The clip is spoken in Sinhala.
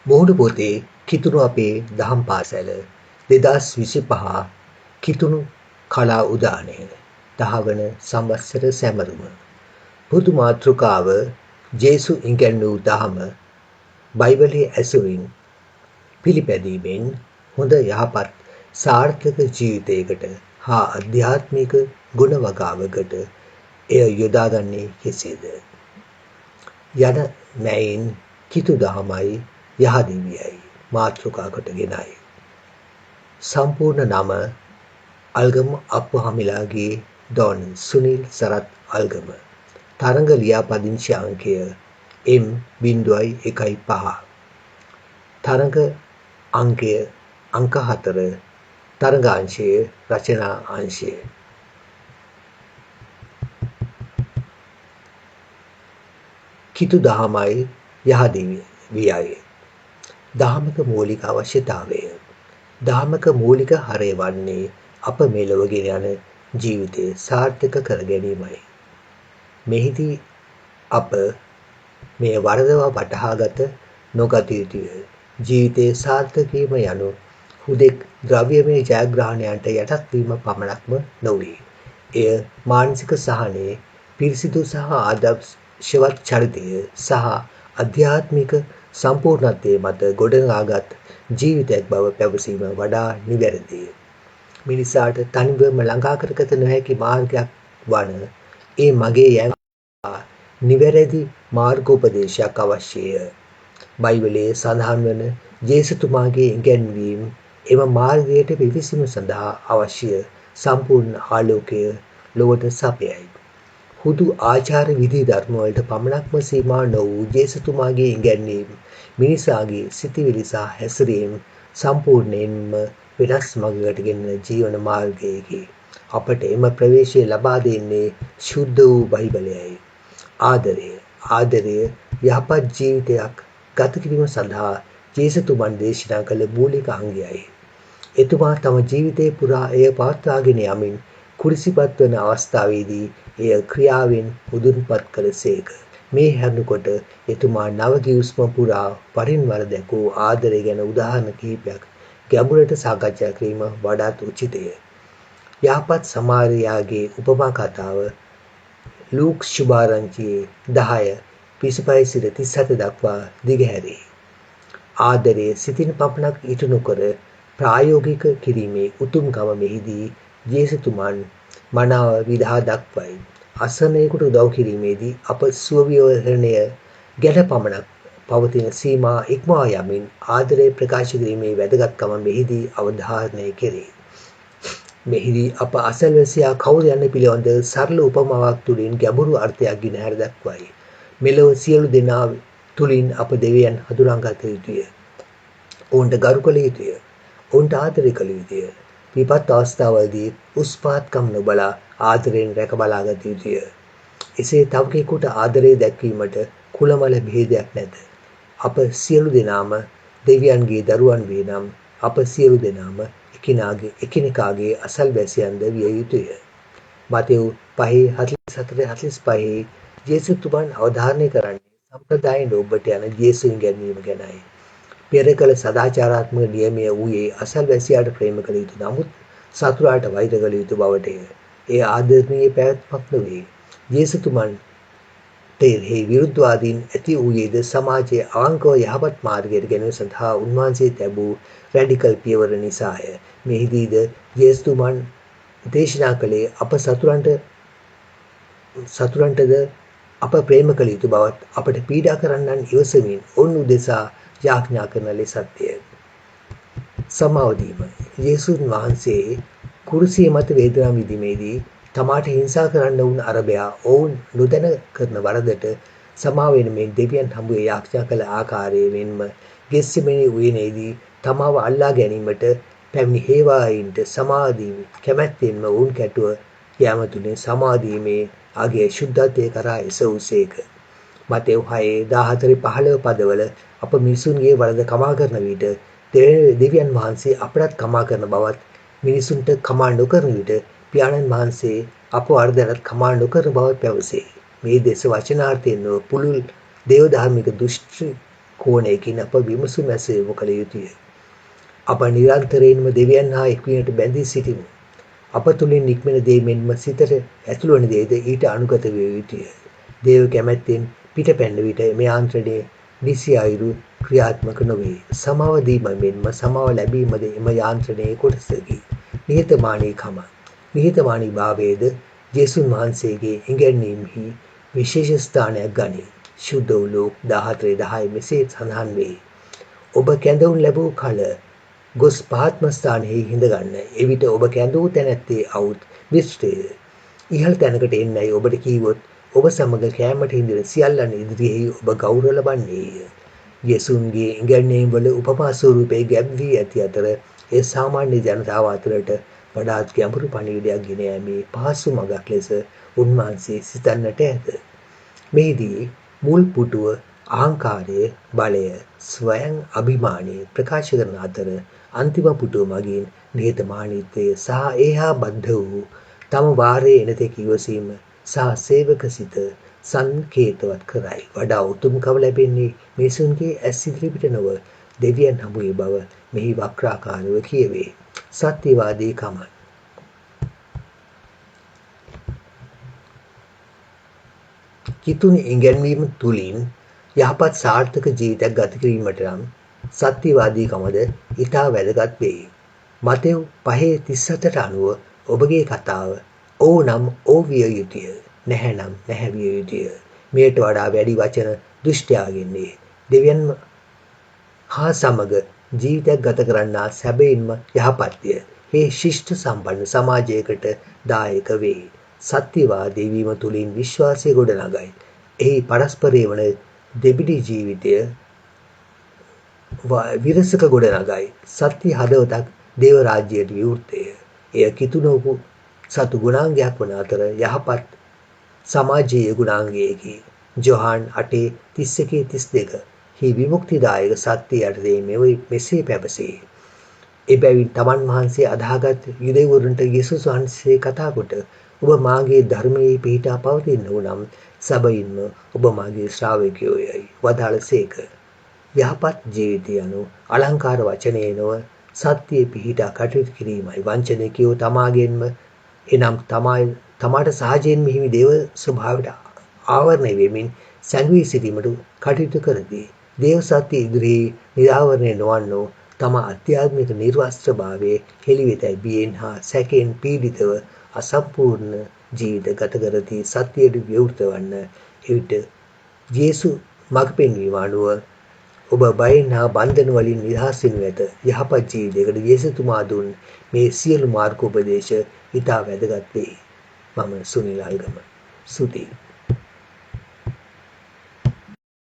මුහුණු පොතේ කිතුණු අපේ දහම් පාසැල 2025 කිතුණු කලා උදානය 10 වන සංවත්සර සැමරුම පොදු මාතෘකාව ජේසු ඉගැන්වූ දහම බයිබලයේ ඇසුරින් පිළිපැදීමෙන් හොඳ යහපත් සාර්ථක ජීවිතයකට හා අධ්‍යාත්මික ගුණ වගාවකට එය යොදාගන්නේ කෙසේද යන මැයින් කිතු දහමයි යහදිවියයි මාතෘකා කොටගෙනයි. සම්පූර්ණ නම අල්ගම අප්පුහමිලාගේ ඩොන් සුනිල් සරත් අල්ගම. තරඟ ලියාපදිංචි අංකය M.1.5. තරඟ අංකය අංක 4. තරඟාංශය රචනා අංශය. කිතු දහමයි යහදිවියයි. දහමක මූලික අවශ්‍යතාවය. දහමක මූලික හරය වන්නේ අප මෙලොව ගෙන යන ජීවිතය සාර්ථක කර ගැනීමයි. මෙහිදී අප මේ වරදවා වටහාගත නොගත යුතුය. ජීවිතයේ සාර්ථක වීම යනු හුදෙක් ද්‍රව්‍යමය ජයග්‍රහණයන්ට යටත් වීම පමණක්ම නොවේ. එය මානසික සහනය, පිරිසිදු සහ ආදර්ශවත් චරිතය සහ අධ්‍යාත්මික සම්පූර්ණත්වයේ මත ගොඩනගාගත් ජීවිතයක් බව පැවසීම වඩා නිවැරදිය. මිනිසාට තනිවම ළඟා කරගත නොහැකි මාර්ගයක් වන ඒ මගේ යැම නිවැරදි මාර්ගෝපදේශයක් අවශ්‍යය. බයිබලයේ සඳහන් වන ජේසුතුමාගේ ඉගැන්වීම් එම මාර්ගයට පිවිසීම සඳහා අවශ්‍ය සම්පූර්ණ ආලෝකය ලොවට සපයයි. හුදු ආචාර විධි ධර්ම වලට පමණක්ම සීමා නො වූ ජේසුතුමාගේ ඉගැන්වීම් මිනිසාගේ සිතිවිලි සහ හැසිරීම් සම්පූර්ණයෙන්ම වෙනස් මඟකට ගෙන ජීවන මාර්ගයකි. අපට එම ප්‍රවේශය ලබා දෙන්නේ ශුද්ධ වූ බයිබලයයි. ආදරය යහපත් ජීවිතයක් ගත කිරීම සඳහා ජේසුතුමන් දේශනා කළ මූලික අංගයයි. එතුමා තම ජීවිතය පුරා එය පවත්වාගෙන යමින් කුරිසිපත් වන අවස්ථාවේදී එය ක්‍රියාවෙන් මුදුන්පත් කළසේක. මේ හැරුණකොට එතුමා නව ගිවිසුම පුරා වරින් වර දැකූ ආදරය ගැන උදාහරණ කිහිපයක් ගැඹුරට සාකච්ඡා කිරීම වඩාත් උචිතය. යහපත් සමාරියාගේ උපමා කතාව ලූක් ශුභාරංචියේ 10:25 සිට 37 දක්වා දිගහැරේ. ආදරය සිතින් පමණක් ඉටු නොකර ප්‍රායෝගික කිරීමේ උතුම්කම මෙහිදී ජේසුතුමන් මනාව විදහා දක්වයි. අසරණයෙකුට උදව් කිරීමේදී අප ස්වවිවරණය ගැන පමණක් පවතින සීමා ඉක්මවා යමින් ආදරය ප්‍රකාශ කිරීමේ වැදගත්කම මෙහිදී අවධාරණය කෙරේ. මෙහිදී අප අසල්වැසියා කවුද යන්න පිළිබඳ සරල උපමාවක් තුළින් ගැඹුරු අර්ථයක් ගෙන හැර දක්වයි. මෙලොව සියලු දෙනා තුළින් අප දෙවියන් හඳුනාගත යුතුය. ඔවුන්ට ගරු කළ යුතුය. ඔවුන්ට ආදරය කළ යුතුය. විපත් අවස්ථාවලදී උස්පාත්කම් නොබලා ආදරයෙන් රැක බලාගත යුතුය. එසේ තව කෙනෙකුට ආදරය දැක්වීමට කුලමල භේදයක් නැත. අප සියලු දෙනාම දෙවියන්ගේ දරුවන් වේ නම් අප සියලු දෙනාම එකිනෙකාගේ අසල්වැසියන්ද විය යුතුය. මතෙව් 5:44-45 ජේසුතුමන් අවධාරණය කරන්නේ සම්ප්‍රදායෙන් ඔබට යන ජේසුන් ගැනීම ගැනයි. පෙර කළ සදාචාරාත්මක නියමය වූයේ අසල්වැසියාට ප්‍රේම කළ යුතු නමුත් සතුරාට වෛර කළ යුතු බවටය. එය ආදරණීය පැවැත්මක් නොවේ. ජේසුතුමන් තෙරෙහි විරුද්ධවාදීන් ඇති වූයේද සමාජයේ අවංකව යහපත් මාර්ගයට ගැනීම සඳහා උන්වහන්සේ තැබූ රැඩිකල් පියවර නිසාය. මෙහිදීද ජේසුතුමන් දේශනා කළේ අප සතුරන්ටද අප ප්‍රේම කළ යුතු බවත් අපට පීඩා කරන්නන් ඉවසමින් ඔවුන් උදෙසා යාඥා කරන ලෙසත්ය. සමාව දීම. යේසුස් වහන්සේ කුරුසිය මත වේදනා විඳීමේදී තමාට හිංසා කරන්න වුණ අරබයා ඔවුන් නොදැන කරන වරදට සමාව වෙනමින් දෙවියන් හමුවේ යාඥා කළ ආකාරයේ මෙන්ම ගෙස්සෙමනේ උයනේදී තමාව අල්ලා ගැනීමට පැමිණි හේවායින්ට සමාදීම කැමැත්තෙන්ම ඔවුන් කැටුව යාම තුලින් සමාදීමේ ආගේ ශුද්ධත්වයේ කරා එසවුසේක. මතෙව් 6:14-15 පදවල අප මිනිසුන්ගේ වරද කමා කරන විට දෙවියන් වහන්සේ අපටත් කමා කරන බවත් මිනිසුන්ට කමා නොකරන විට පියාණන් වහන්සේ අප වරදට කමා නොකරන බවත් පැවසේ. මේ දෙස වචනාර්ථයෙන් පුළුල් දේව ධර්මික දෘෂ්ටි කෝණයකින් අප විමසුම් ඇසීම කළ යුතුය. අප නිරන්තරයෙන්ම දෙවියන් හා එක්වීමට බැඳී සිටිමු. අප තුළින් නික්මෙන දේ මෙන්ම සිතට ඇතුළුවන දේද ඊට අනුගත විය යුතුය. දේව කැමැත්තෙන් පිටපැන්න විට මේ යාන්ත්‍රණය නිසි අයුරු ක්‍රියාත්මක නොවේ. සමාව දීම මෙන්ම සමාව ලැබීමද එම යාන්ත්‍රණයේ කොටසකි. නිහතමානීකම. නිහතමානී භාවයේද ජේසුන් වහන්සේගේ ඉගැන්වීමෙහි විශේෂ ස්ථානයක් ගනී. ශුද්ධ වූ ලෝක 14:10 මෙසේ සඳහන් වේ. ඔබ කැඳවුම් ලැබූ කල ගොස් පහත්ම ස්ථානයෙහි හිඳගන්න. එවිට ඔබ කැඳවූ තැනැත්තේ අවුත් විශ්වය. ඉහළ තැනකට එන්නයි ඔබට කීවොත් ඔබ සමග කෑමට හිඳින සියල්ලන් ඉදිරියෙහි ඔබ ගෞරව ලබන්නේය. යේසුන්ගේ ඉගැන්වීම් වල උපමා ස්වරූපයේ ගැබ් වී ඇති අතර ඒ සාමාන්‍ය ජනතාව අතරට වඩාත් ගැඹුරු පණිවිඩයක් ගෙන යාමේ පහසු මඟක් ලෙස උන්වහන්සේ සිතන්නට ඇත. මෙහිදී මුල් පුටුව අහංකාරය, බලය, ස්වයං අභිමානය ප්‍රකාශ කරන අතර අන්තිම පුටුව මගින් නිහතමානීත්වය සහ ඒහා බද්ධ වූ තම වාරයේ එනතෙක් ඉවසීම සහ සේවක සිත සංකේතවත් කරයි. වඩා උතුම්කම ලැබෙන්නේ මිනිසුන්ගේ ඇස් ඉදිරිපිට නොව දෙවියන් හමුවේ බව මෙහි වක්‍රාකාරව කියවේ. සත්‍යවාදීකම. කිතුණු ඉගැන්වීම තුළින් යහපත් සාර්ථක ජීවිතයක් ගත කිරීමට නම් සත්‍යවාදීකමද ඉතා වැදගත් වේ. මතෙව් 5:37ට අනුව ඔබගේ කතාව ඔව් නම් ඔව් විය යුතුය, නැහැ නම් නැහැ විය යුතුය. මෙයට වඩා වැඩි වචන දුෂ්ටයාගෙන්නේ. දෙවියන් හා සමග ජීවිතයක් ගත කරන්නා සැබවින්ම යහපත්ය. මේ ශිෂ්ට සම්පන්න සමාජයකට දායක වේ. සත්‍යවාදී වීම තුළින් විශ්වාසය ගොඩනගයි. එහි පරස්පරය වන දෙබිඩි ජීවිතය විරසක ගොඩනගයි. සත්‍ය හදවතක් දේව රාජ්‍යයට විවෘතය. එය කිතුණු සතු ගුණාංගයක් වන අතර යහපත් සමාජීය ගුණාංගයකි. ජොහාන් 8:31-32 හි විමුක්තිදායක සත්‍ය යටතේ මෙසේ පැවසේ. එබැවින් තමන් වහන්සේ අදාහගත් යුදෙව්වරුන්ට යේසුස් වහන්සේ කතා කොට ඔබ මාගේ ධර්මයේ පිහිටා පවතින්නෝ නම් සැබවින්ම ඔබ මාගේ ශ්‍රාවකයෝ යයි වදාළසේක. යහපත් ජීවිතය යනු අලංකාර වචනයේ නොව සත්‍යයේ පිහිටා කටයුතු කිරීමයි. වංචනිකයෝ තමාගෙන්ම එනම් තමාට සහජයෙන්ම හිමි දේව ස්වභාවයට ආවරණය වෙමින් සැඟවී සිටීමට කටයුතු කරති. දේව සත්‍ය ඉදිරියේ නිරාවරණය නොවන්නෝ තම අධ්‍යාත්මික නිර්වස්ත්‍රභාවයේ හෙළිවෙතැයි බියෙන් හා සැකයෙන් පීඩිතව අසම්පූර්ණ ජීවිත ගත කරති. සත්‍යයට විවෘත වන්න. එවිට යේසු මඟ පෙන්වීම අනුව ඔබ බයෙන් හා බන්ධන වලින් නිදහස් වෙනු ඇත. යහපත් ජීවිතයකට යේසුතුමා දුන් මේ සියලු මාර්ගෝපදේශ ඉතා වැදගත් වේ. මම සුනිල් අල්ගම. ස්තුතියි.